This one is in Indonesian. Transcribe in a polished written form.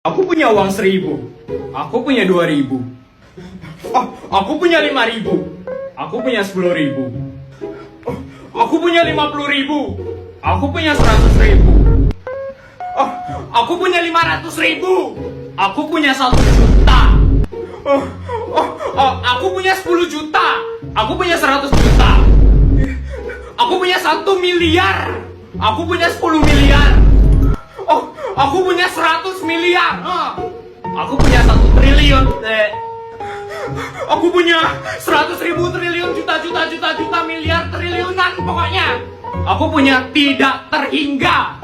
Aku punya uang 1.000. Aku punya 2.000. Aku punya 5.000. Aku punya 10.000. Aku punya 50.000. Aku punya 100.000. Aku punya 500.000. Aku punya 1 juta. Aku punya 10 juta. Aku punya 100 juta. Aku punya 1 miliar. Aku punya 10 miliar. Aku punya 100 miliar. Aku punya 1 triliun. Aku punya 100.000 triliun juta miliar triliunan pokoknya. Aku punya tidak terhingga.